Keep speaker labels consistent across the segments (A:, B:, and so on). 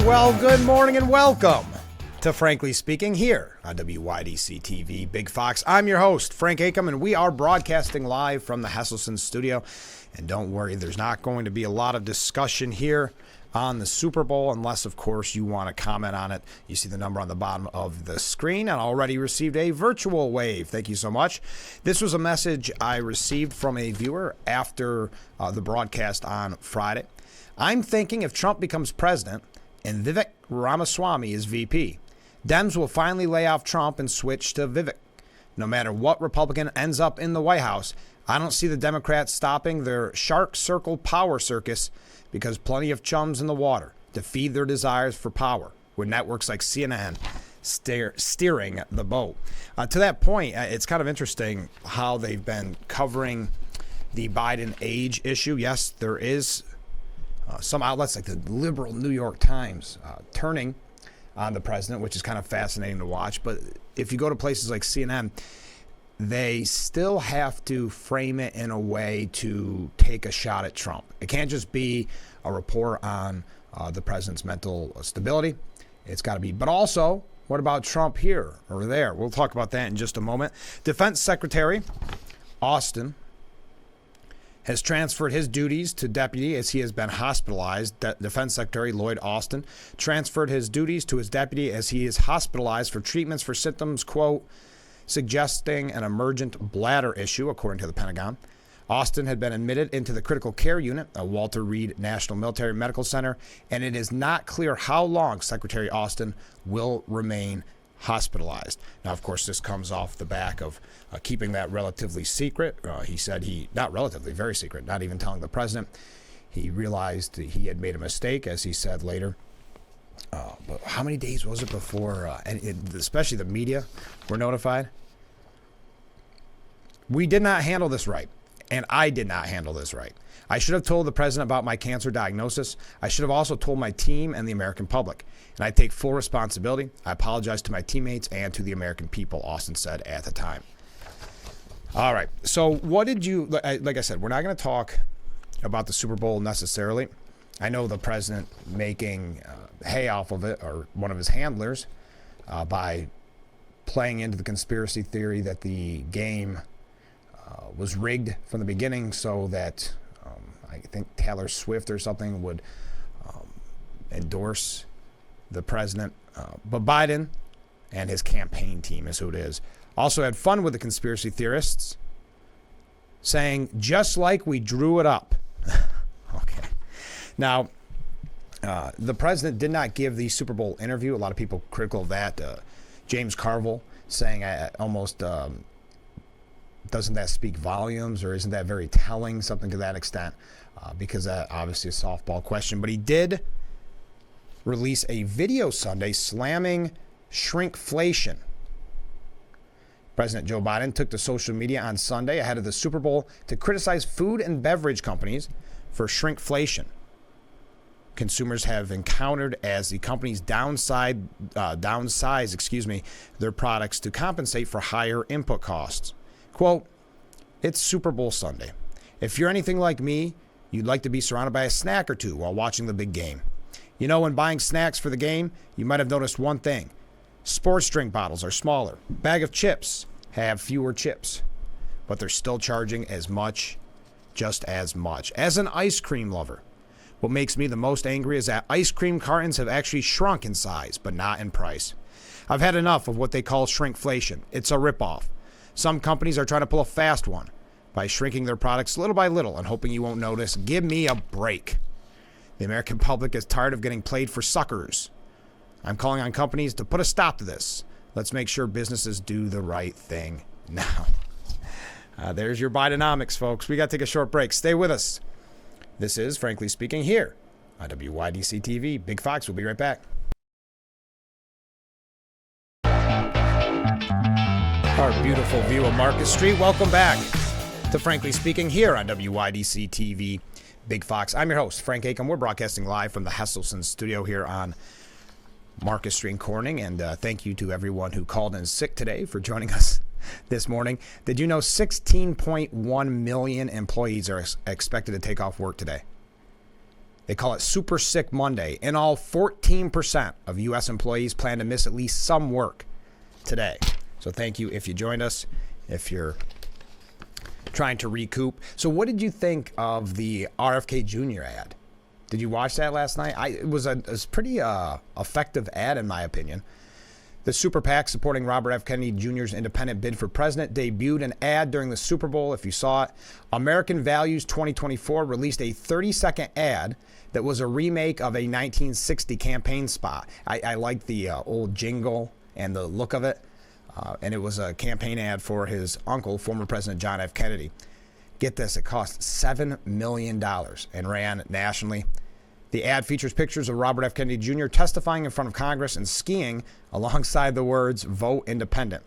A: Well, good morning and welcome to Frankly Speaking here on WYDC TV Big Fox. I'm your host, Frank Acom, and we are broadcasting live from the Hesselson studio. And don't worry, there's not going to be a lot of discussion here on the Super Bowl unless, of course, you want to comment on it. You see the number on the bottom of the screen and already received a virtual wave. Thank you so much. This was a message I received from a viewer after the broadcast on Friday. I'm thinking if Trump becomes president and Vivek Ramaswamy is VP, Dems will finally lay off Trump and switch to Vivek. No matter what Republican ends up in the White House, I don't see the Democrats stopping their shark circle power circus because plenty of chums in the water to feed their desires for power, with networks like CNN steering the boat. To that point, it's kind of interesting how they've been covering the Biden age issue. Yes, there is some outlets like the liberal New York Times turning on the president, which is kind of fascinating to watch. But if you go to places like CNN, they still have to frame it in a way to take a shot at Trump. It can't just be a report on the president's mental stability. It's got to be. But also, what about Trump here or there? We'll talk about that in just a moment. Defense Secretary Austin has transferred his duties to deputy as he has been hospitalized. Defense Secretary Lloyd Austin transferred his duties to his deputy as he is hospitalized for treatments for symptoms, quote, suggesting an emergent bladder issue, according to the Pentagon. Austin had been admitted into the critical care unit at Walter Reed National Military Medical Center, and it is not clear how long Secretary Austin will remain hospitalized. Now, of course, this comes off the back of keeping that relatively secret. He said not relatively, very secret, not even telling the president. He realized that he had made a mistake, as he said later. But how many days was it before, especially the media were notified? We did not handle this right, and I did not handle this right. I should have told the president about my cancer diagnosis. I should have also told my team and the American public. And I take full responsibility. I apologize to my teammates and to the American people, Austin said at the time. All right. So what did you, like I said, we're not going to talk about the Super Bowl necessarily. I know the president making hay off of it, or one of his handlers, by playing into the conspiracy theory that the game was rigged from the beginning so that I think Taylor Swift or something would endorse the president. But Biden and his campaign team is who it is. Also had fun with the conspiracy theorists, saying, just like we drew it up. Okay. Now, the president did not give the Super Bowl interview. A lot of people critical of that. James Carville saying almost, doesn't that speak volumes, or isn't that very telling, something to that extent, because that obviously is a softball question. But he did release a video Sunday slamming shrinkflation. President Joe Biden took to social media on Sunday ahead of the Super Bowl to criticize food and beverage companies for shrinkflation consumers have encountered as the companies downsize their products to compensate for higher input costs. Quote, it's Super Bowl Sunday. If you're anything like me, you'd like to be surrounded by a snack or two while watching the big game. You know, when buying snacks for the game, you might have noticed one thing. Sports drink bottles are smaller. Bag of chips have fewer chips, but they're still charging as much, just as much. As an ice cream lover, what makes me the most angry is that ice cream cartons have actually shrunk in size, but not in price. I've had enough of what they call shrinkflation. It's a ripoff. Some companies are trying to pull a fast one by shrinking their products little by little and hoping you won't notice. Give me a break. The American public is tired of getting played for suckers. I'm calling on companies to put a stop to this. Let's make sure businesses do the right thing now. There's your Bidenomics, folks. We got to take a short break. Stay with us. This is Frankly Speaking here on WYDC TV. Big Fox, we'll be right back. Our beautiful view of Market Street. Welcome back to Frankly Speaking here on WYDC TV. Big Fox. I'm your host, Frank Acom. We're broadcasting live from the Hesselson studio here on Market Street in Corning. And thank you to everyone who called in sick today for joining us this morning. Did you know 16.1 million employees are expected to take off work today? They call it Super Sick Monday. In all, 14% of U.S. employees plan to miss at least some work today. So thank you if you joined us, if you're trying to recoup. So what did you think of the RFK Jr. ad? Did you watch that last night? It was a pretty effective ad, in my opinion. The Super PAC supporting Robert F. Kennedy Jr.'s independent bid for president debuted an ad during the Super Bowl, if you saw it. American Values 2024 released a 30-second ad that was a remake of a 1960 campaign spot. I liked the old jingle and the look of it. And it was a campaign ad for his uncle, former President John F. Kennedy. Get this, it cost $7 million and ran nationally. The ad features pictures of Robert F. Kennedy Jr. testifying in front of Congress and skiing alongside the words, "Vote Independent."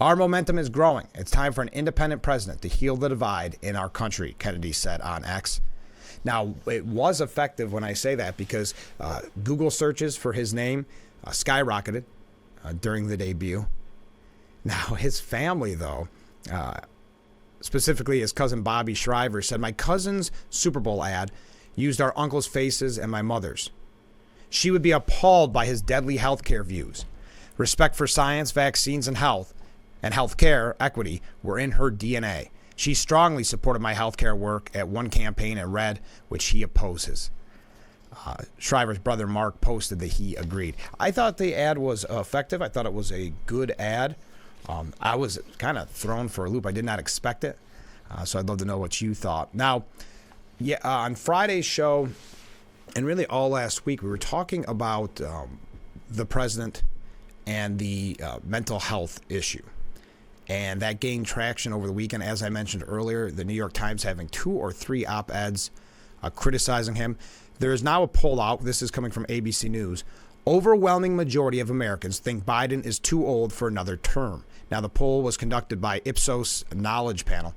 A: Our momentum is growing. It's time for an independent president to heal the divide in our country, Kennedy said on X. Now, it was effective when I say that because Google searches for his name skyrocketed during the debut. Now, his family, though, specifically his cousin Bobby Shriver, said, "My cousin's Super Bowl ad used our uncle's faces and my mother's. She would be appalled by his deadly healthcare views. Respect for science, vaccines, and healthcare equity were in her DNA. She strongly supported my healthcare work at one campaign at Red, which he opposes." Shriver's brother Mark posted that he agreed. I thought the ad was effective. I thought it was a good ad. I was kind of thrown for a loop. I did not expect it. So I'd love to know what you thought. Now, on Friday's show, and really all last week, we were talking about the president and the mental health issue. And that gained traction over the weekend. As I mentioned earlier, the New York Times having 2 or 3 op-eds criticizing him. There is now a poll out. This is coming from ABC News. Overwhelming majority of Americans think Biden is too old for another term. Now, the poll was conducted by Ipsos Knowledge Panel.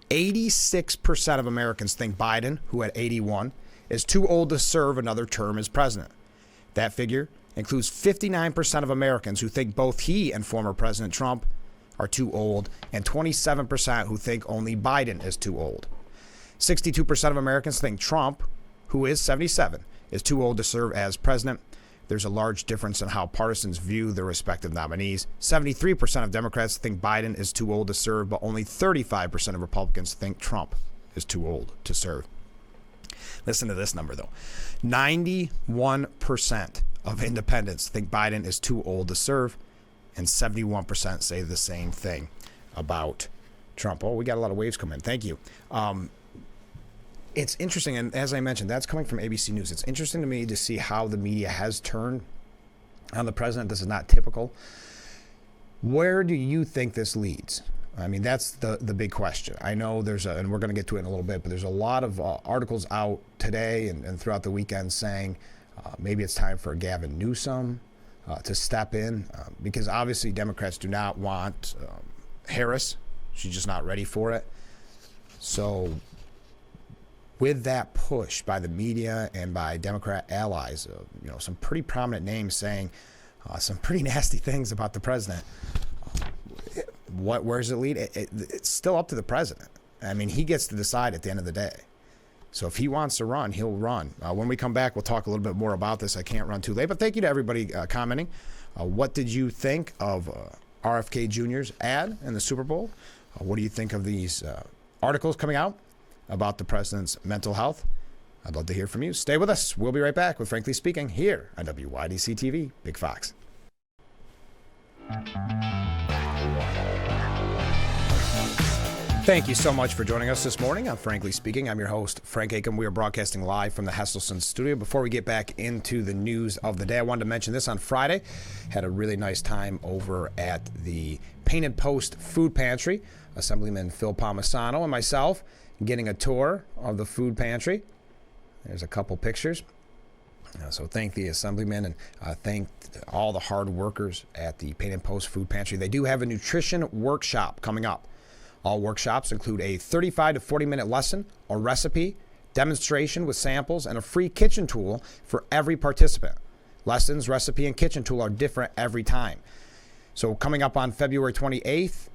A: 86% of Americans think Biden, who had 81, is too old to serve another term as president. That figure includes 59% of Americans who think both he and former President Trump are too old, and 27% who think only Biden is too old. 62% of Americans think Trump, who is 77, is too old to serve as president. There's a large difference in how partisans view their respective nominees. 73% of Democrats think Biden is too old to serve, but only 35% of Republicans think Trump is too old to serve. Listen to this number, though. 91% of independents think Biden is too old to serve, and 71% say the same thing about Trump. Oh, we got a lot of waves coming in. Thank you. It's interesting, and as I mentioned, that's coming from ABC News. It's interesting to me to see how the media has turned on the president. This is not typical. Where do you think this leads? I mean, that's the big question. I know and we're going to get to it in a little bit, but there's a lot of articles out today and throughout the weekend saying maybe it's time for Gavin Newsom to step in because obviously Democrats do not want Harris. She's just not ready for it. So with that push by the media and by Democrat allies, some pretty prominent names saying some pretty nasty things about the president, where does it lead? It's still up to the president. I mean, he gets to decide at the end of the day. So if he wants to run, he'll run. When we come back, we'll talk a little bit more about this. I can't run too late, but thank you to everybody commenting. What did you think of RFK Jr.'s ad in the Super Bowl? What do you think of these articles coming out about the president's mental health? I'd love to hear from you. Stay with us. We'll be right back with Frankly Speaking here on WYDC TV, Big Fox. Thank you so much for joining us this morning on Frankly Speaking. I'm your host, Frank Acom. We are broadcasting live from the Hesselson studio. Before we get back into the news of the day, I wanted to mention this on Friday. Had a really nice time over at the Painted Post Food Pantry. Assemblyman Phil Palmisano and myself getting a tour of the food pantry. There's a couple pictures. So thank the Assemblyman and thank all the hard workers at the Painted Post Food Pantry. They do have a nutrition workshop coming up. All workshops include a 35 to 40-minute lesson, a recipe, demonstration with samples, and a free kitchen tool for every participant. Lessons, recipe, and kitchen tool are different every time. So coming up on February 28th,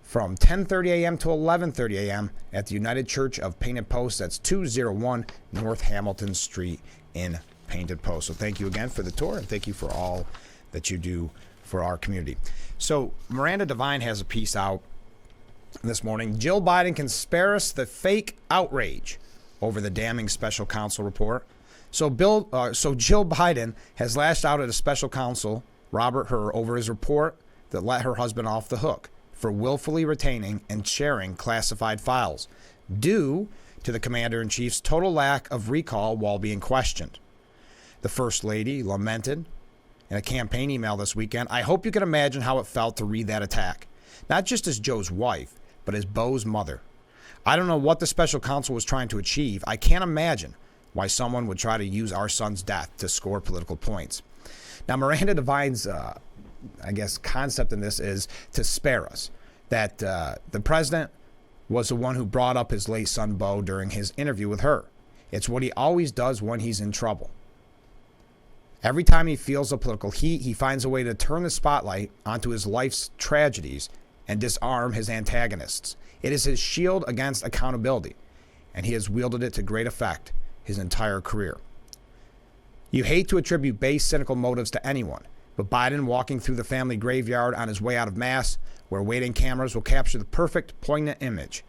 A: from 10:30 a.m. to 11:30 a.m. at the United Church of Painted Post. That's 201 North Hamilton Street in Painted Post. So thank you again for the tour, and thank you for all that you do for our community. So Miranda Devine has a piece out this morning. Jill Biden can spare us the fake outrage over the damning special counsel report. So Jill Biden has lashed out at a special counsel, Robert Hur, over his report that let her husband off the hook for willfully retaining and sharing classified files, due to the commander-in-chief's total lack of recall while being questioned. The First Lady lamented in a campaign email this weekend, "I hope you can imagine how it felt to read that attack, not just as Joe's wife, but as Beau's mother. I don't know what the special counsel was trying to achieve. I can't imagine why someone would try to use our son's death to score political points." Now, Miranda Devine's concept in this is to spare us. That the president was the one who brought up his late son, Beau, during his interview with her. It's what he always does when he's in trouble. Every time he feels the political heat, he finds a way to turn the spotlight onto his life's tragedies and disarm his antagonists. It is his shield against accountability, and he has wielded it to great effect his entire career. You hate to attribute base, cynical motives to anyone, but Biden walking through the family graveyard on his way out of Mass, where waiting cameras will capture the perfect, poignant image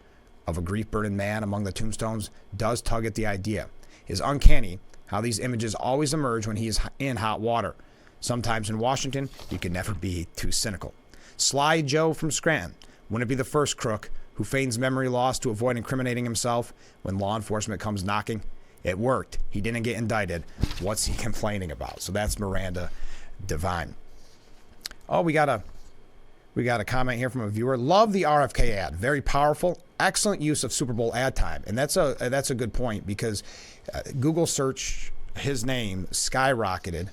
A: of a grief-burdened man among the tombstones, does tug at the idea. It is uncanny how these images always emerge when he is in hot water. Sometimes in Washington, you can never be too cynical. Sly Joe from Scranton wouldn't be the first crook who feigns memory loss to avoid incriminating himself when law enforcement comes knocking. It worked. He didn't get indicted. What's he complaining about? So that's Miranda Devine. Oh, we got a comment here from a viewer. Love the RFK ad. Very powerful. Excellent use of Super Bowl ad time. And that's a good point, because Google search, his name skyrocketed.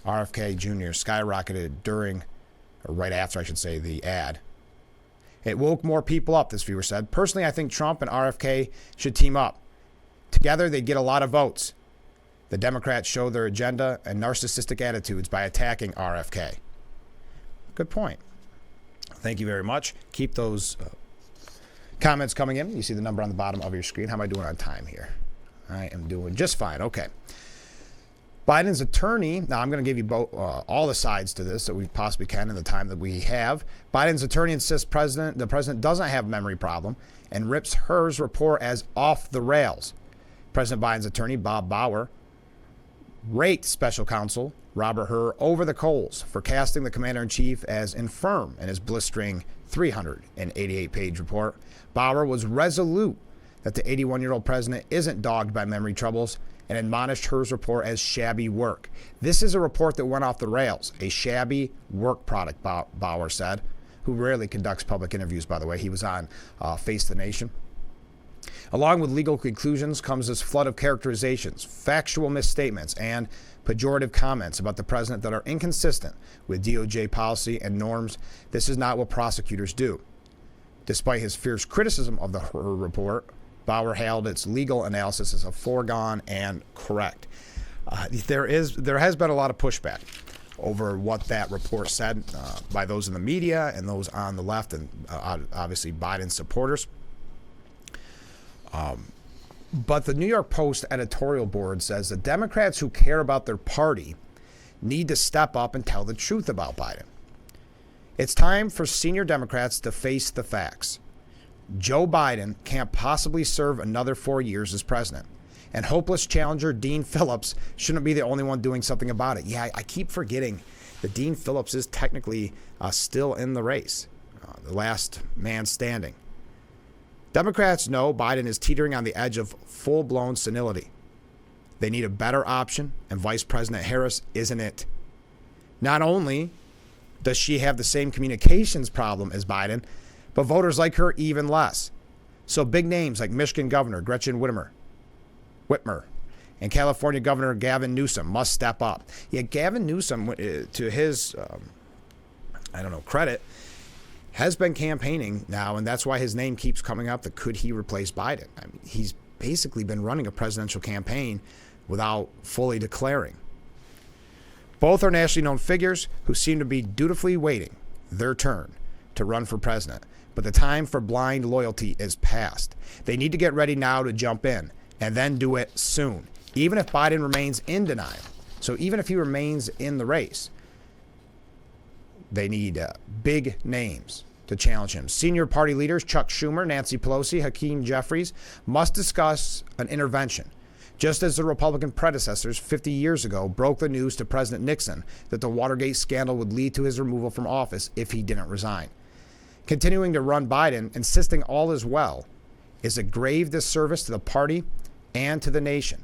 A: RFK Jr. skyrocketed during, or right after, I should say, the ad. It woke more people up, this viewer said. Personally, I think Trump and RFK should team up. Together, they'd get a lot of votes. The Democrats show their agenda and narcissistic attitudes by attacking RFK. Good point. Thank you very much. Keep those comments coming in. You see the number on the bottom of your screen. How am I doing on time here? I am doing just fine. Okay. Biden's attorney, now I'm going to give you all the sides to this that we possibly can in the time that we have. Biden's attorney insists the president doesn't have a memory problem and rips Hur's report as off the rails. President Biden's attorney, Bob Bauer, raked special counsel Robert Hur over the coals for casting the commander-in-chief as infirm in his blistering 388-page report. Bauer was resolute that the 81-year-old president isn't dogged by memory troubles and admonished Hur's report as shabby work. This is a report that went off the rails, a shabby work product, Bauer said, who rarely conducts public interviews, by the way. He was on Face the Nation. Along with legal conclusions comes this flood of characterizations, factual misstatements, and pejorative comments about the president that are inconsistent with DOJ policy and norms. This is not what prosecutors do. Despite his fierce criticism of the Hur report, Bauer hailed its legal analysis as a foregone and correct. There has been a lot of pushback over what that report said by those in the media and those on the left, and obviously Biden's supporters. But the New York Post editorial board says the Democrats who care about their party need to step up and tell the truth about Biden. It's time for senior Democrats to face the facts. Joe Biden can't possibly serve another 4 years as president. And hopeless challenger Dean Phillips shouldn't be the only one doing something about it. Yeah, I keep forgetting that Dean Phillips is technically still in the race, the last man standing. Democrats know Biden is teetering on the edge of full-blown senility. They need a better option, and Vice President Harris isn't it. Not only does she have the same communications problem as Biden, but voters like her even less. So big names like Michigan Governor Gretchen Whitmer and California Governor Gavin Newsom must step up. Yet Gavin Newsom, to his, credit, has been campaigning now, and that's why his name keeps coming up, that could he replace Biden? I mean, he's basically been running a presidential campaign without fully declaring. Both are nationally known figures who seem to be dutifully waiting their turn to run for president. but the time for blind loyalty is past. They need to get ready now to jump in, and then do it soon, even if Biden remains in denial. So even if he remains in the race, they need big names to challenge him. Senior party leaders Chuck Schumer, Nancy Pelosi, Hakeem Jeffries must discuss an intervention, just as the Republican predecessors 50 years ago broke the news to President Nixon that the Watergate scandal would lead to his removal from office if he didn't resign. Continuing to run Biden, insisting all is well, is a grave disservice to the party and to the nation,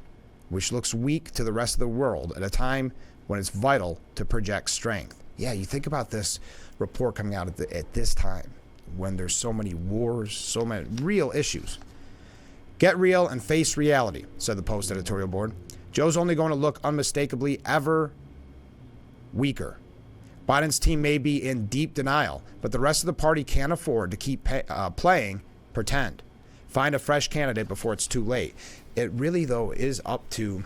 A: which looks weak to the rest of the world at a time when it's vital to project strength. Yeah, you think about this report coming out at this time when there's so many wars, so many real issues. Get real and face reality, said the Post editorial board. Joe's only going to look unmistakably ever weaker. Biden's team may be in deep denial, but the rest of the party can't afford to keep playing pretend. Find a fresh candidate before it's too late. It really, though, is up to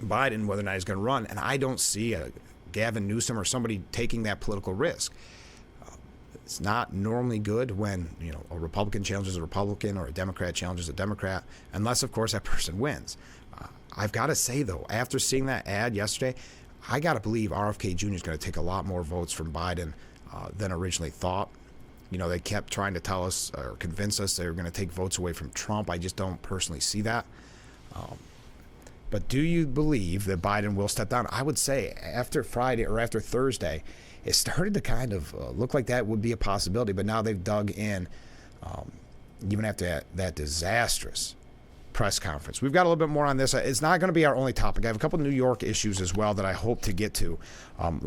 A: Biden whether or not he's going to run, and I don't see Gavin Newsom or somebody taking that political risk. It's not normally good when a Republican challenges a Republican or a Democrat challenges a Democrat, unless, of course, that person wins. I've got to say, though, after seeing that ad yesterday, I got to believe RFK Jr. is going to take a lot more votes from Biden than originally thought. They kept trying to tell us or convince us they were going to take votes away from Trump. I just don't personally see that. But do you believe that Biden will step down? I would say after Friday or after Thursday, it started to kind of look like that would be a possibility. But now they've dug in, even after that disastrous press conference. We've got a little bit more on this. It's not going to be our only topic. I have a couple of New York issues as well that I hope to get to.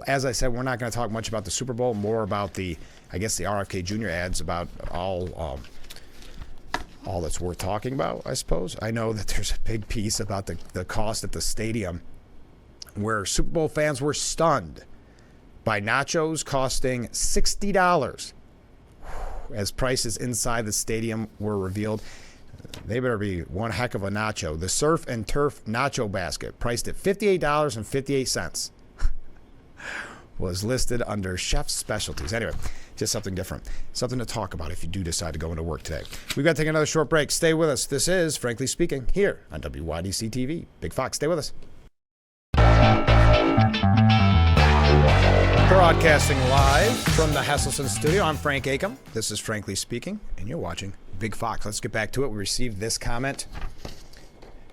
A: As I said, we're not going to talk much about the Super Bowl, more about the RFK Jr. ads, about all that's worth talking about, I suppose. I know that there's a big piece about the cost at the stadium where Super Bowl fans were stunned by nachos costing $60 as prices inside the stadium were revealed. They better be one heck of a nacho. The Surf and Turf nacho basket, priced at $58.58, was listed under Chef's Specialties. Anyway, just something different. Something to talk about if you do decide to go into work today. We've got to take another short break. Stay with us. This is Frankly Speaking here on WYDC TV. Big Fox, stay with us. Broadcasting live from the Hesselson studio. I'm Frank Acom. This is Frankly Speaking, and you're watching Big Fox. Let's get back to it. We received this comment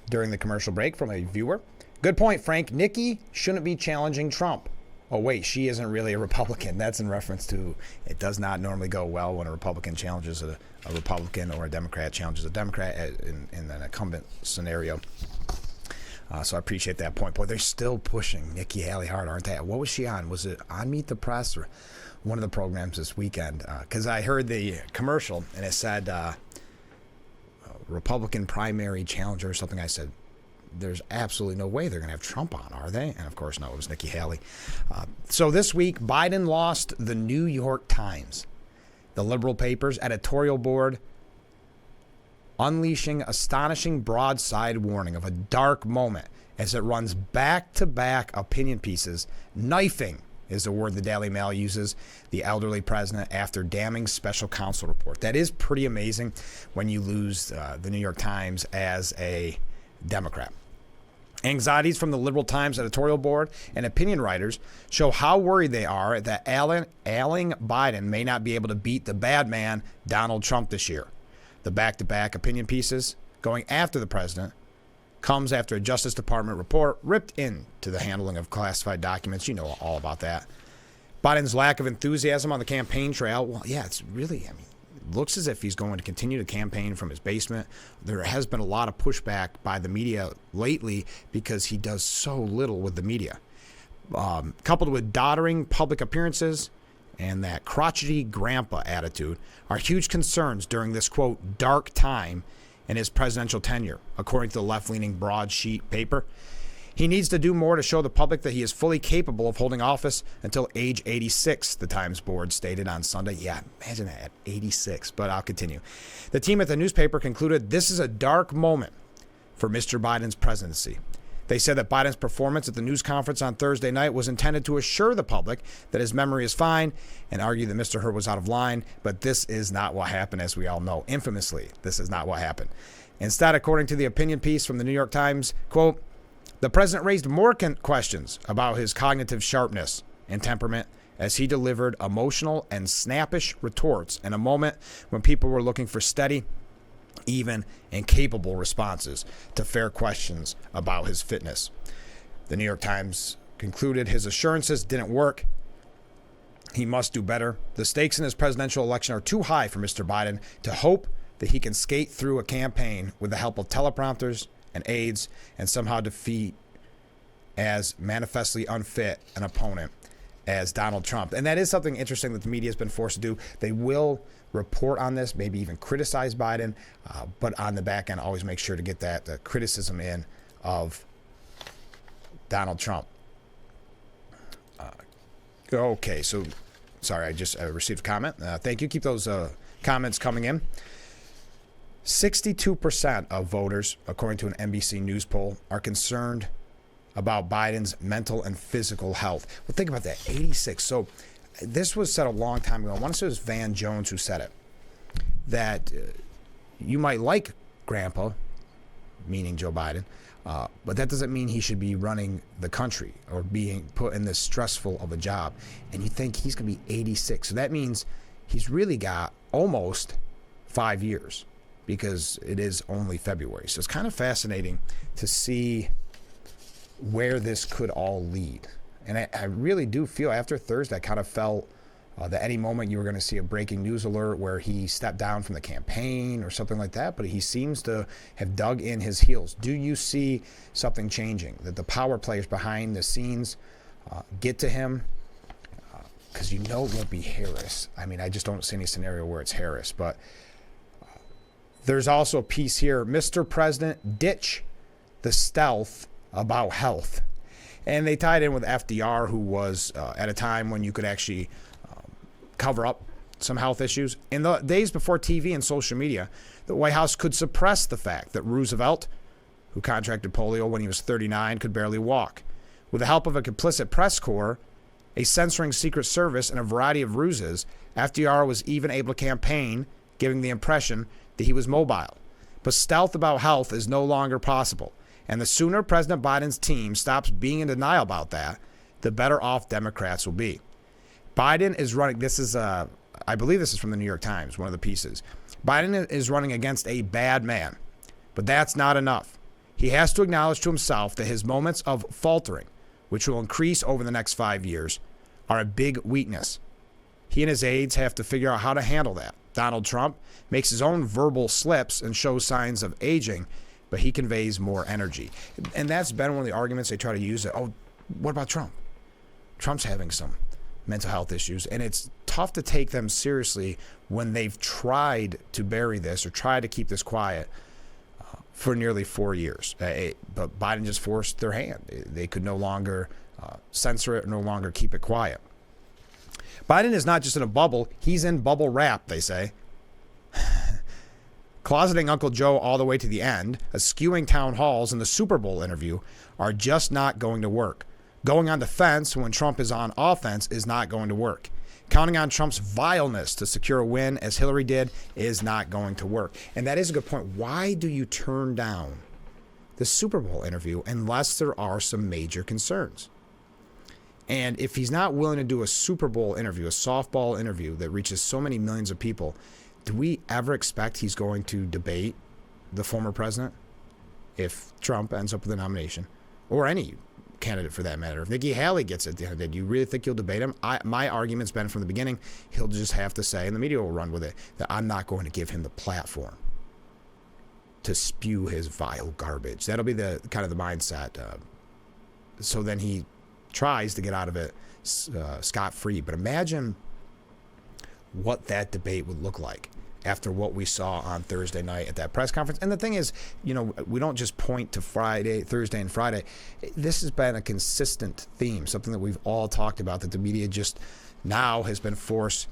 A: during the commercial break from a viewer. Good point, Frank. Nikki shouldn't be challenging Trump. Oh, wait, she isn't really a Republican. That's in reference to it does not normally go well when a Republican challenges a Republican or a Democrat challenges a Democrat in an incumbent scenario. So I appreciate that point. Boy, they're still pushing Nikki Haley hard, aren't they? What was she on? Was it on Meet the Press or one of the programs this weekend? Because I heard the commercial and it said Republican primary challenger or something. I said, there's absolutely no way they're going to have Trump on, are they? And of course, no, it was Nikki Haley. So this week, Biden lost the New York Times, the liberal paper's editorial board, unleashing astonishing broadside warning of a dark moment as it runs back-to-back opinion pieces. Knifing is the word the Daily Mail uses the elderly president after damning special counsel report. That is pretty amazing when you lose the New York Times as a Democrat. Anxieties from the Liberal Times editorial board and opinion writers show how worried they are that ailing Biden may not be able to beat the bad man, Donald Trump, this year. The back-to-back opinion pieces going after the president comes after a Justice Department report ripped into the handling of classified documents. You know all about that. Biden's lack of enthusiasm on the campaign trail. Well, yeah, it's really, looks as if he's going to continue to campaign from his basement. There has been a lot of pushback by the media lately because he does so little with the media. Coupled with doddering public appearances and that crotchety grandpa attitude are huge concerns during this, quote, dark time in his presidential tenure, according to the left-leaning broadsheet paper. He needs to do more to show the public that he is fully capable of holding office until age 86, the Times board stated on Sunday. Yeah, imagine that, at 86, but I'll continue. The team at the newspaper concluded this is a dark moment for Mr. Biden's presidency. They said that Biden's performance at the news conference on Thursday night was intended to assure the public that his memory is fine and argue that Mr. Hur was out of line. But this is not what happened, as we all know. Infamously, this is not what happened. Instead, according to the opinion piece from the New York Times, quote, the president raised more questions about his cognitive sharpness and temperament as he delivered emotional and snappish retorts in a moment when people were looking for steady, even and capable responses to fair questions about his fitness. The New York Times concluded his assurances didn't work. He must do better. The stakes in his presidential election are too high for Mr. Biden to hope that he can skate through a campaign with the help of teleprompters and aides and somehow defeat as manifestly unfit an opponent as Donald Trump. And that is something interesting that the media has been forced to do. They will report on this, maybe even criticize Biden, but on the back end, always make sure to get that criticism in of Donald Trump. Okay, so sorry, I just received a comment. Thank you. Keep those comments coming in. 62% of voters, according to an NBC News poll, are concerned about Biden's mental and physical health. Well, think about that, 86. So this was said a long time ago. I want to say it was Van Jones who said it, that you might like Grandpa, meaning Joe Biden, but that doesn't mean he should be running the country or being put in this stressful of a job. And you think he's going to be 86. So that means he's really got almost 5 years because it is only February. So it's kind of fascinating to see where this could all lead. And I really do feel after Thursday, I kind of felt that any moment you were going to see a breaking news alert where he stepped down from the campaign or something like that. But he seems to have dug in his heels. Do you see something changing? That the power players behind the scenes get to him? Because you know it won't be Harris. I mean, I just don't see any scenario where it's Harris. But there's also a piece here. Mr. President, ditch the stealth about health. And they tied in with FDR, who was at a time when you could actually cover up some health issues. In the days before TV and social media, the White House could suppress the fact that Roosevelt, who contracted polio when he was 39, could barely walk. With the help of a complicit press corps, a censoring Secret Service, and a variety of ruses, FDR was even able to campaign, giving the impression that he was mobile. But stealth about health is no longer possible. And the sooner President Biden's team stops being in denial about that, the better off Democrats will be. Biden is running, this is, I believe this is from the New York Times, one of the pieces. Biden is running against a bad man, but that's not enough. He has to acknowledge to himself that his moments of faltering, which will increase over the next 5 years, are a big weakness. He and his aides have to figure out how to handle that. Donald Trump makes his own verbal slips and shows signs of aging, but he conveys more energy. And that's been one of the arguments they try to use. Oh, what about Trump? Trump's having some mental health issues, and it's tough to take them seriously when they've tried to bury this or try to keep this quiet for nearly 4 years. But Biden just forced their hand. They could no longer censor it or no longer keep it quiet. Biden is not just in a bubble. He's in bubble wrap, they say. Closeting Uncle Joe all the way to the end, eschewing town halls, and the Super Bowl interview are just not going to work. Going on defense when Trump is on offense is not going to work. Counting on Trump's vileness to secure a win, as Hillary did, is not going to work. And that is a good point. Why do you turn down the Super Bowl interview unless there are some major concerns? And if he's not willing to do a Super Bowl interview, a softball interview that reaches so many millions of people, do we ever expect he's going to debate the former president if Trump ends up with the nomination, or any candidate for that matter? If Nikki Haley gets it, do you really think he'll debate him? My argument's been from the beginning, he'll just have to say, and the media will run with it, that I'm not going to give him the platform to spew his vile garbage. That'll be the kind of the mindset. So then he tries to get out of it scot-free. But imagine what that debate would look like after what we saw on Thursday night at that press conference. And the thing is, we don't just point to Thursday and Friday. This has been a consistent theme, something that we've all talked about, that the media just now has been forced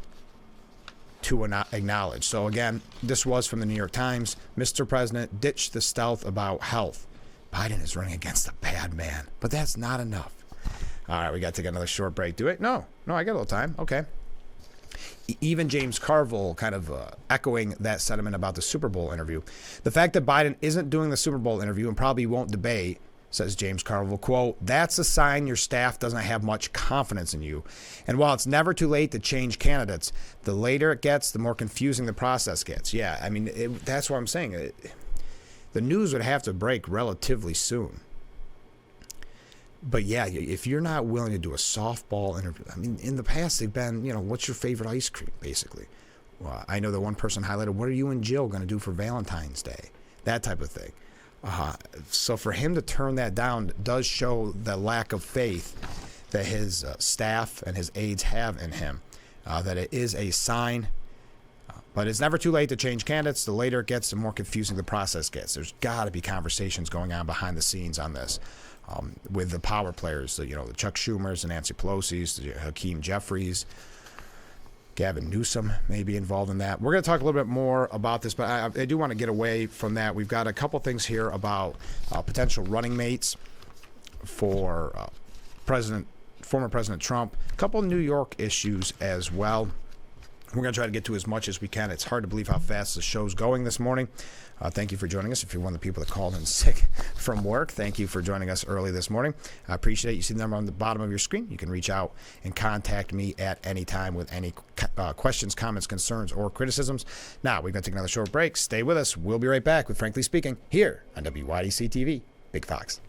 A: to acknowledge. So again, this was from the New York Times. Mr. President, ditch the stealth about health. Biden is running against a bad man, but that's not enough. All right, we got to take another short break. Do it? No, I got a little time. Okay. Even James Carville kind of echoing that sentiment about the Super Bowl interview. The fact that Biden isn't doing the Super Bowl interview and probably won't debate, says James Carville, quote, that's a sign your staff doesn't have much confidence in you. And while it's never too late to change candidates, the later it gets, the more confusing the process gets. Yeah, I mean, that's what I'm saying. The news would have to break relatively soon. But yeah, if you're not willing to do a softball interview, I mean, in the past they've been, what's your favorite ice cream, basically? Well, I know that one person highlighted, what are you and Jill going to do for Valentine's Day? That type of thing. So for him to turn that down does show the lack of faith that his staff and his aides have in him, that it is a sign. But it's never too late to change candidates. The later it gets, the more confusing the process gets. There's got to be conversations going on behind the scenes on this. With the power players, the Chuck Schumers and Nancy Pelosi's, the Hakeem Jeffries, Gavin Newsom may be involved in that. We're going to talk a little bit more about this, but I do want to get away from that. We've got a couple things here about potential running mates for former President Trump. A couple New York issues as well. We're going to try to get to as much as we can. It's hard to believe how fast the show's going this morning. Thank you for joining us. If you're one of the people that called in sick from work, thank you for joining us early this morning. I appreciate it. You see the number on the bottom of your screen. You can reach out and contact me at any time with any questions, comments, concerns, or criticisms. Now, we're going to take another short break. Stay with us. We'll be right back with Frankly Speaking here on WYDC TV, Big Fox.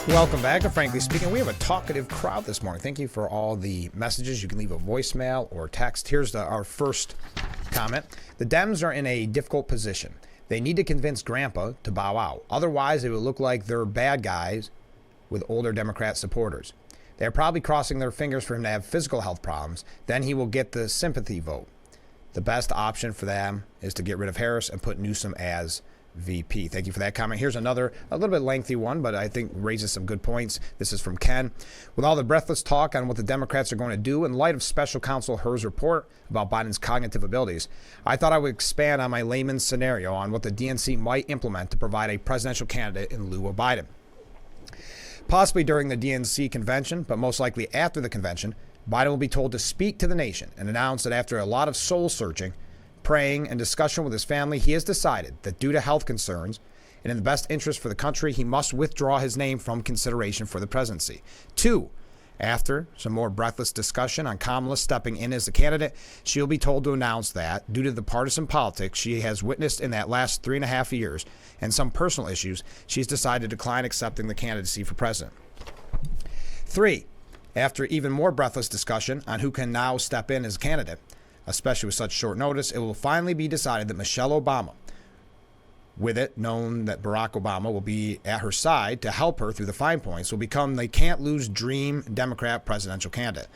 A: Welcome back to Frankly Speaking. We have a talkative crowd this morning. Thank you for all the messages. You can leave a voicemail or text. Here's our first comment. The Dems are in a difficult position. They need to convince Grandpa to bow out. Otherwise, it will look like they're bad guys with older Democrat supporters. They're probably crossing their fingers for him to have physical health problems. Then he will get the sympathy vote. The best option for them is to get rid of Harris and put Newsom as VP. Thank you for that comment. Here's another, a little bit lengthy one, but I think raises some good points. This is from Ken. With all the breathless talk on what the Democrats are going to do in light of Special Counsel Hur's report about Biden's cognitive abilities, I thought I would expand on my layman's scenario on what the DNC might implement to provide a presidential candidate in lieu of Biden. Possibly during the DNC convention, but most likely after the convention, Biden will be told to speak to the nation and announce that after a lot of soul searching, praying, and discussion with his family, he has decided that due to health concerns and in the best interest for the country, he must withdraw his name from consideration for the presidency. 2, after some more breathless discussion on Kamala stepping in as the candidate, she'll be told to announce that due to the partisan politics she has witnessed in that last 3.5 years and some personal issues, she's decided to decline accepting the candidacy for president. 3, after even more breathless discussion on who can now step in as candidate, especially with such short notice, it will finally be decided that Michelle Obama, with it known that Barack Obama will be at her side to help her through the fine points, will become the can't-lose dream Democrat presidential candidate.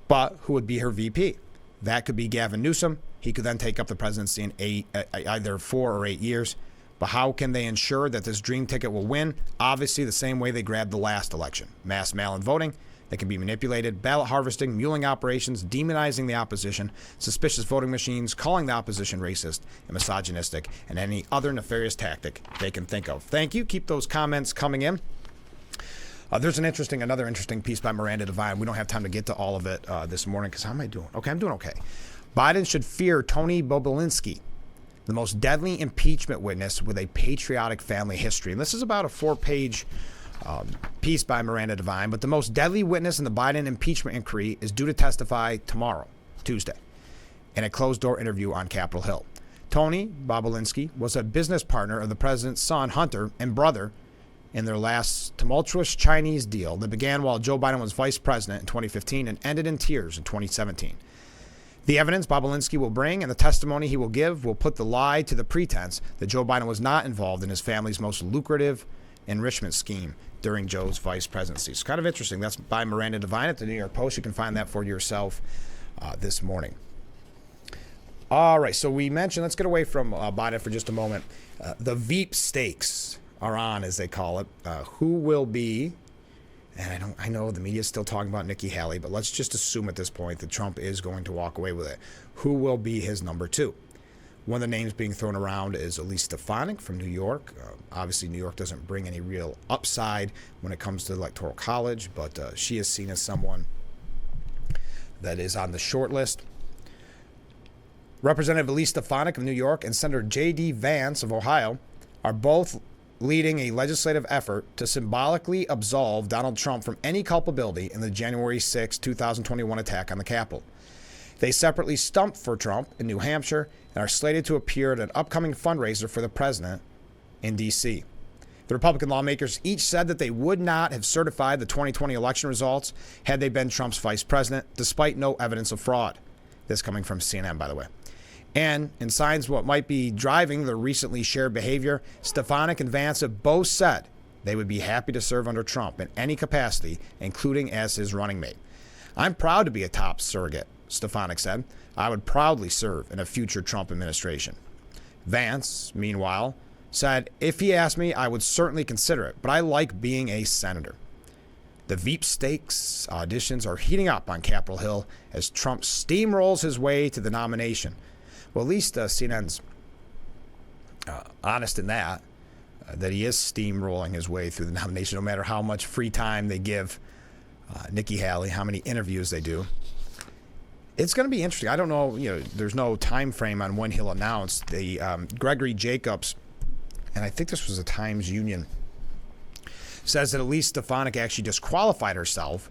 A: But who would be her VP? That could be Gavin Newsom. He could then take up the presidency in either 4 or 8 years. But how can they ensure that this dream ticket will win? Obviously, the same way they grabbed the last election. Mass mail-in voting that can be manipulated, ballot harvesting, muling operations, demonizing the opposition, suspicious voting machines, calling the opposition racist and misogynistic, and any other nefarious tactic they can think of. Thank you. Keep those comments coming in. There's another interesting piece by Miranda Devine. We don't have time to get to all of it this morning because how am I doing? Okay, I'm doing okay. Biden should fear Tony Bobulinski, the most deadly impeachment witness with a patriotic family history. And this is about a 4-page piece by Miranda Devine, but the most deadly witness in the Biden impeachment inquiry is due to testify tomorrow, Tuesday, in a closed-door interview on Capitol Hill. Tony Bobulinski was a business partner of the president's son, Hunter, and brother in their last tumultuous Chinese deal that began while Joe Biden was vice president in 2015 and ended in tears in 2017. The evidence Bobulinski will bring and the testimony he will give will put the lie to the pretense that Joe Biden was not involved in his family's most lucrative enrichment scheme during Joe's vice presidency. It's kind of interesting. That's by Miranda Devine at the New York Post. You can find that for yourself this morning. All right, so we mentioned, let's get away from Biden for just a moment. The Veep stakes are on, as they call it. Who will be, and I know the media is still talking about Nikki Haley, but let's just assume at this point that Trump is going to walk away with it. Who will be his number two? One of the names being thrown around is Elise Stefanik from New York. Obviously, New York doesn't bring any real upside when it comes to the Electoral College, but she is seen as someone that is on the short list. Representative Elise Stefanik of New York and Senator J.D. Vance of Ohio are both leading a legislative effort to symbolically absolve Donald Trump from any culpability in the January 6, 2021 attack on the Capitol. They separately stumped for Trump in New Hampshire and are slated to appear at an upcoming fundraiser for the president in D.C. The Republican lawmakers each said that they would not have certified the 2020 election results had they been Trump's vice president, despite no evidence of fraud. This coming from CNN, by the way. And in signs of what might be driving the recently shared behavior, Stefanik and Vance have both said they would be happy to serve under Trump in any capacity, including as his running mate. I'm proud to be a top surrogate, Stefanik said. I would proudly serve in a future Trump administration. Vance, meanwhile, said, if he asked me, I would certainly consider it, but I like being a senator. The Veep stakes auditions are heating up on Capitol Hill as Trump steamrolls his way to the nomination. Well, at least CNN's honest in that he is steamrolling his way through the nomination, no matter how much free time they give Nikki Haley, how many interviews they do. It's going to be interesting. I don't know, there's no time frame on when he'll announce. The Gregory Jacobs, and I think this was a Times Union, says that Elise Stefanik actually disqualified herself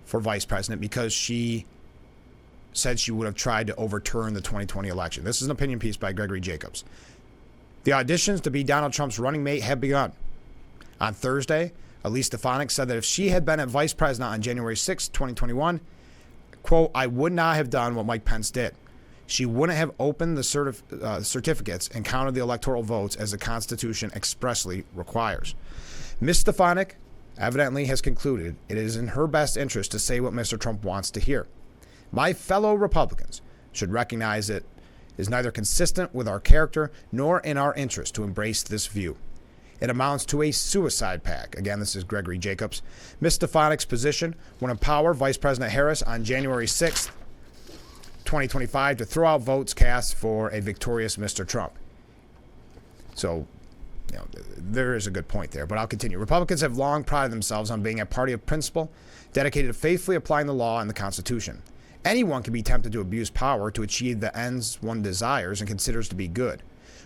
A: for vice president because she said she would have tried to overturn the 2020 election. This is an opinion piece by Gregory Jacobs. The auditions to be Donald Trump's running mate have begun. On Thursday, Elise Stefanik said that if she had been a vice president on January 6, 2021, quote, I would not have done what Mike Pence did. She wouldn't have opened the certificates and counted the electoral votes as the Constitution expressly requires. Ms. Stefanik evidently has concluded it is in her best interest to say what Mr. Trump wants to hear. My fellow Republicans should recognize it is neither consistent with our character nor in our interest to embrace this view. It amounts to a suicide pact. Again, this is Gregory Jacobs. Ms. Stefanik's position would empower Vice President Harris on January 6th, 2025 to throw out votes cast for a victorious Mr. Trump. So, there is a good point there, but I'll continue. Republicans have long prided themselves on being a party of principle, dedicated to faithfully applying the law and the Constitution. Anyone can be tempted to abuse power to achieve the ends one desires and considers to be good.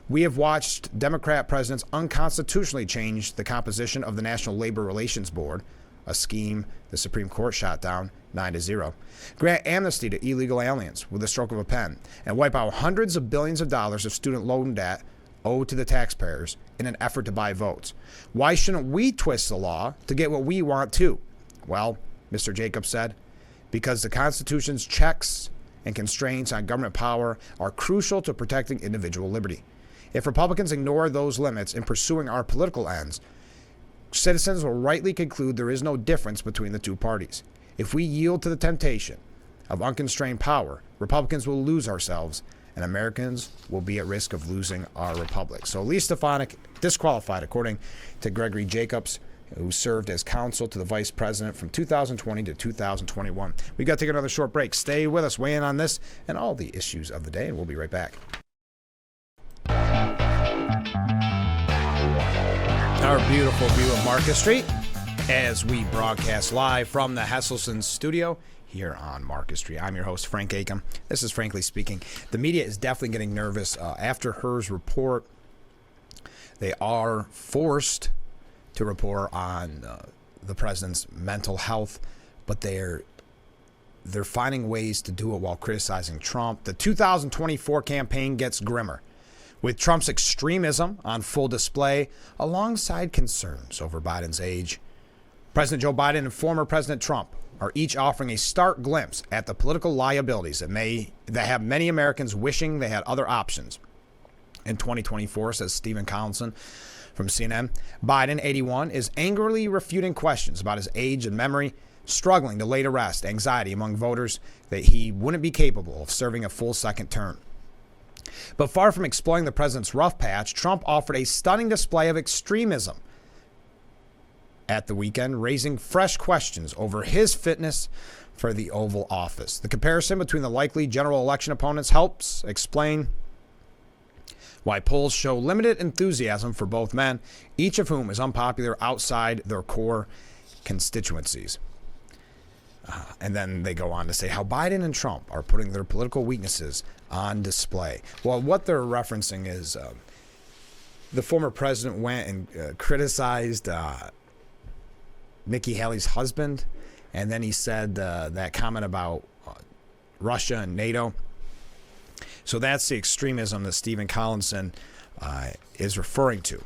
A: We have watched Democrat presidents unconstitutionally change the composition of the National Labor Relations Board, a scheme the Supreme Court shot down 9-0, grant amnesty to illegal aliens with the stroke of a pen, and wipe out hundreds of billions of dollars of student loan debt owed to the taxpayers in an effort to buy votes. Why shouldn't we twist the law to get what we want too? Well, Mr. Jacobs said, because the Constitution's checks and constraints on government power are crucial to protecting individual liberty. If Republicans ignore those limits in pursuing our political ends, citizens will rightly conclude there is no difference between the two parties. If we yield to the temptation of unconstrained power, Republicans will lose ourselves, and Americans will be at risk of losing our republic. So Elise Stefanik disqualified, according to Gregory Jacobs, who served as counsel to the vice president from 2020 to 2021. We got to take another short break. Stay with us, weigh in on this and all the issues of the day, and we'll be right back. Our beautiful view of Market Street as we broadcast live from the Hesselson studio here on Market Street. I'm your host, Frank Acom. This is Frankly Speaking. The media is definitely getting nervous. After Hur's report, they are forced to report on the president's mental health, but they're finding ways to do it while criticizing Trump. The 2024 campaign gets grimmer, with Trump's extremism on full display alongside concerns over Biden's age. President Joe Biden and former President Trump are each offering a stark glimpse at the political liabilities that have many Americans wishing they had other options. In 2024, says Stephen Collinson from CNN, Biden, 81, is angrily refuting questions about his age and memory, struggling to lay to rest anxiety among voters that he wouldn't be capable of serving a full second term. But far from exploiting the president's rough patch, Trump offered a stunning display of extremism at the weekend, raising fresh questions over his fitness for the Oval Office. The comparison between the likely general election opponents helps explain why polls show limited enthusiasm for both men, each of whom is unpopular outside their core constituencies. And then they go on to say how Biden and Trump are putting their political weaknesses on display. Well, what they're referencing is the former president went and criticized Nikki Haley's husband, and then he said that comment about Russia and NATO. So that's the extremism that Stephen Collinson is referring to.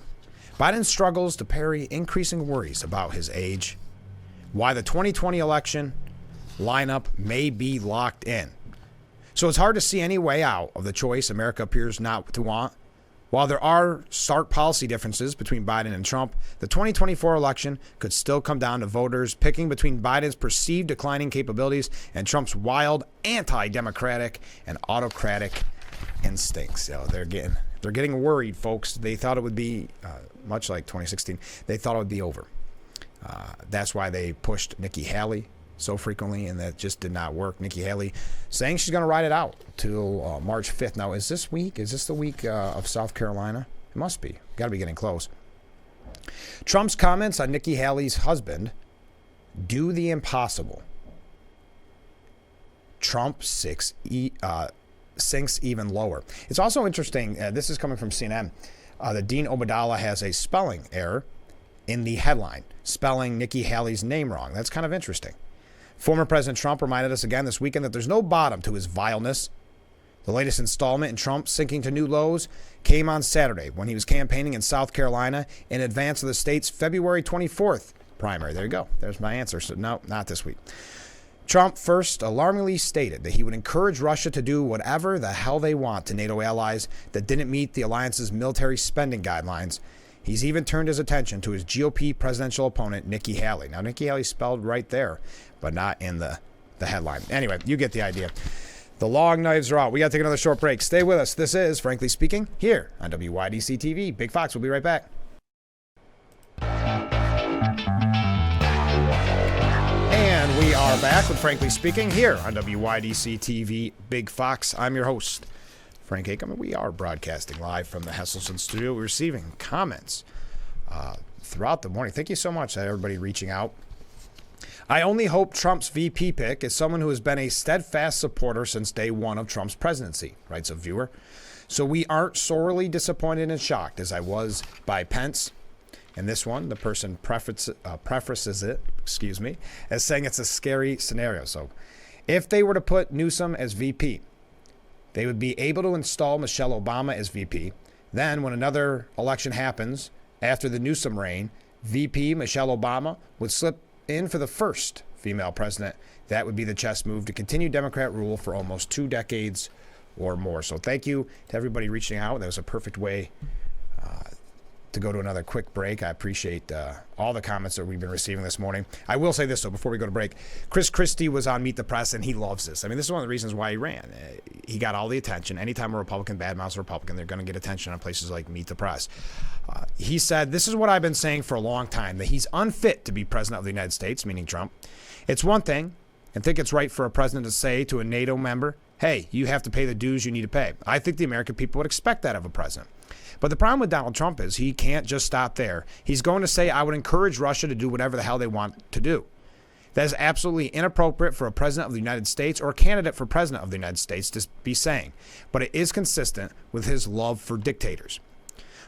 A: Biden struggles to parry increasing worries about his age, why the 2020 election lineup may be locked in. So it's hard to see any way out of the choice America appears not to want. While there are stark policy differences between Biden and Trump, the 2024 election could still come down to voters picking between Biden's perceived declining capabilities and Trump's wild anti-democratic and autocratic instincts. So they're getting worried, folks. They thought it would be much like 2016. They thought it would be over. That's why they pushed Nikki Haley so frequently, and that just did not work. Nikki Haley saying she's going to ride it out till March 5th. Now, is this the week of South Carolina? It must be. Got to be getting close. Trump's comments on Nikki Haley's husband do the impossible. Trump sinks even lower. It's also interesting, this is coming from CNN, that Dean Obeidallah has a spelling error in the headline, spelling Nikki Haley's name wrong. That's kind of interesting. Former President Trump reminded us again this weekend that there's no bottom to his vileness. The latest installment in Trump sinking to new lows came on Saturday when he was campaigning in South Carolina in advance of the state's February 24th primary. There you go. There's my answer. So no, not this week. Trump first alarmingly stated that he would encourage Russia to do whatever the hell they want to NATO allies that didn't meet the alliance's military spending guidelines. He's even turned his attention to his GOP presidential opponent, Nikki Haley. Now, Nikki Haley spelled right there, but not in the headline. Anyway, you get the idea. The long knives are out. We got to take another short break. Stay with us. This is Frankly Speaking here on WYDC TV. Big Fox will be right back. And we are back with Frankly Speaking here on WYDC TV. Big Fox. I'm your host, Frank Acom. We are broadcasting live from the Hesselson studio. We're receiving comments throughout the morning. Thank you so much to everybody reaching out. I only hope Trump's VP pick is someone who has been a steadfast supporter since day one of Trump's presidency, writes a viewer. So we aren't sorely disappointed and shocked as I was by Pence. And this one, the person prefaces it, as saying it's a scary scenario. So if they were to put Newsom as VP, they would be able to install Michelle Obama as VP. Then when another election happens after the Newsom reign, VP Michelle Obama would slip in for the first female president. That would be the chess move to continue Democrat rule for almost 2 decades or more. So thank you to everybody reaching out. That was a perfect way to go to another quick break. I appreciate all the comments that we've been receiving this morning. I will say this, though, before we go to break. Chris Christie was on Meet the Press, and he loves this. I mean, this is one of the reasons why he ran. He got all the attention. Anytime a Republican badmouths a Republican, they're going to get attention on places like Meet the Press. He said, this is what I've been saying for a long time, that he's unfit to be president of the United States, meaning Trump. It's one thing, and think it's right for a president to say to a NATO member, hey, you have to pay the dues you need to pay. I think the American people would expect that of a president. But the problem with Donald Trump is he can't just stop there. He's going to say, I would encourage Russia to do whatever the hell they want to do. That is absolutely inappropriate for a president of the United States or a candidate for president of the United States to be saying. But it is consistent with his love for dictators.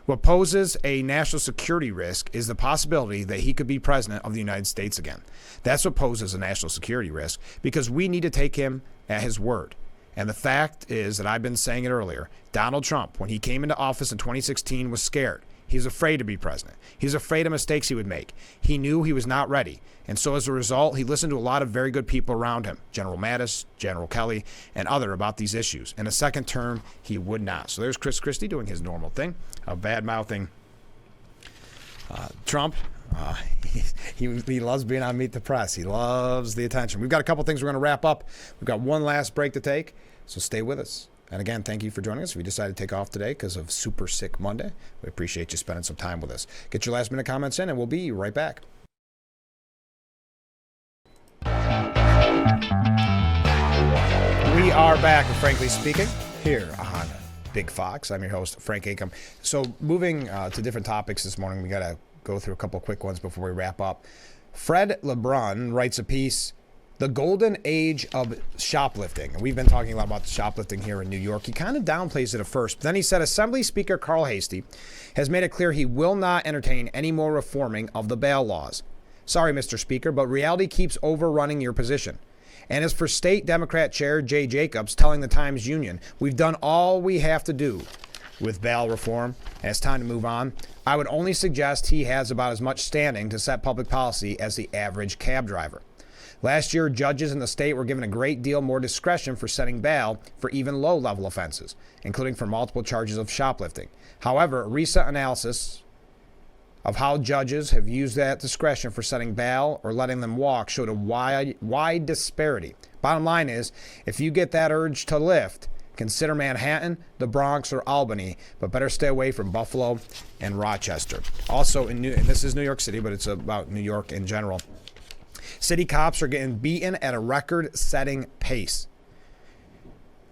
A: What poses a national security risk is the possibility that he could be president of the United States again. That's what poses a national security risk, because we need to take him at his word. And the fact is that I've been saying it earlier, Donald Trump, when he came into office in 2016, was scared. He was afraid to be president. He was afraid of mistakes he would make. He knew he was not ready. And so as a result, he listened to a lot of very good people around him, General Mattis, General Kelly, and other about these issues. In a second term, he would not. So there's Chris Christie doing his normal thing of bad-mouthing Trump. He loves being on Meet the Press. He loves the attention. We've got a couple things we're going to wrap up. We've got one last break to take, so stay with us And again, thank you for joining us. If you decided to take off today because of Super Sick Monday, we appreciate you spending some time with us. Get your last minute comments in, and we'll be right back. We are back, frankly speaking, here on Big Fox. I'm your host, Frank Acom. So moving to different topics this morning, we got to go through a couple quick ones before we wrap up. Fred LeBrun writes a piece, The Golden Age of Shoplifting. And we've been talking a lot about shoplifting here in New York. He kind of downplays it at first, but then he said Assembly Speaker Carl Heastie has made it clear he will not entertain any more reforming of the bail laws. Sorry, Mr. Speaker, but reality keeps overrunning your position. And as for State Democrat Chair Jay Jacobs telling the Times-Union, we've done all we have to do with bail reform, and it's time to move on, I would only suggest he has about as much standing to set public policy as the average cab driver. Last year, judges in the state were given a great deal more discretion for setting bail for even low-level offenses, including for multiple charges of shoplifting. However, a recent analysis of how judges have used that discretion for setting bail or letting them walk showed a wide disparity. Bottom line is, if you get that urge to lift, consider Manhattan, the Bronx, or Albany, but better stay away from Buffalo and Rochester. Also, and this is New York City, but it's about New York in general. City cops are getting beaten at a record-setting pace.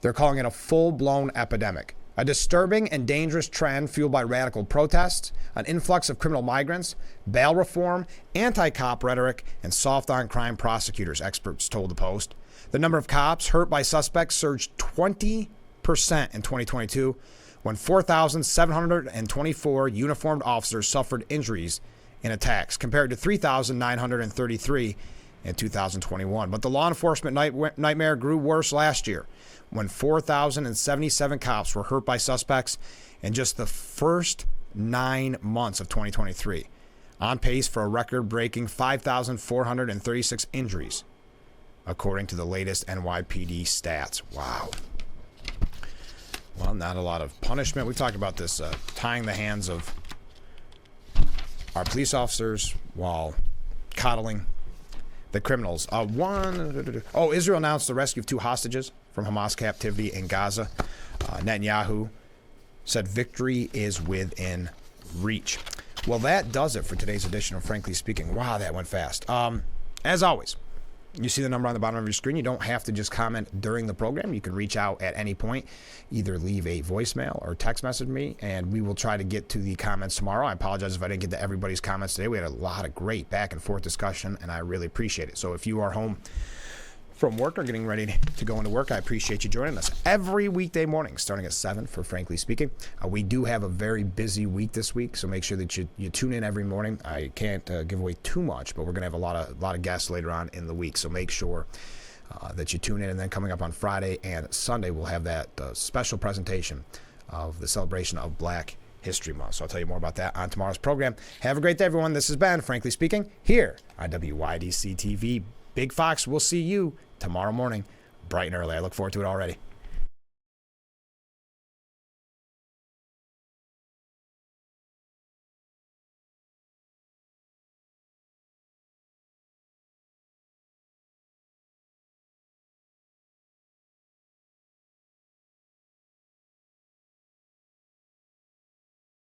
A: They're calling it a full-blown epidemic. A disturbing and dangerous trend fueled by radical protests, an influx of criminal migrants, bail reform, anti-cop rhetoric, and soft-on-crime prosecutors, experts told the Post. The number of cops hurt by suspects surged 20% in 2022, when 4,724 uniformed officers suffered injuries in attacks, compared to 3,933 in 2021. But the law enforcement nightmare grew worse last year, when 4,077 cops were hurt by suspects in just the first 9 months of 2023, on pace for a record-breaking 5,436 injuries, according to the latest NYPD stats. Wow. Well, not a lot of punishment. We talked about this, tying the hands of our police officers while coddling the criminals. Israel announced the rescue of 2 hostages from Hamas captivity in Gaza. Netanyahu said victory is within reach. Well, that does it for today's edition of Frankly Speaking. Wow, that went fast. As always, you see the number on the bottom of your screen. You don't have to just comment during the program. You can reach out at any point, either leave a voicemail or text message me, and we will try to get to the comments tomorrow. I apologize if I didn't get to everybody's comments today. We had a lot of great back and forth discussion, and I really appreciate it. So if you are home from work or getting ready to go into work, I appreciate you joining us every weekday morning, starting at 7 for Frankly Speaking. We do have a very busy week this week, so make sure that you tune in every morning. I can't give away too much, but we're going to have a lot of guests later on in the week, so make sure that you tune in. And then coming up on Friday and Sunday, we'll have that special presentation of the celebration of Black History Month. So I'll tell you more about that on tomorrow's program. Have a great day, everyone. This has been Frankly Speaking here on WYDC TV. Big Fox, we'll see you tomorrow morning, bright and early. I look forward to it already.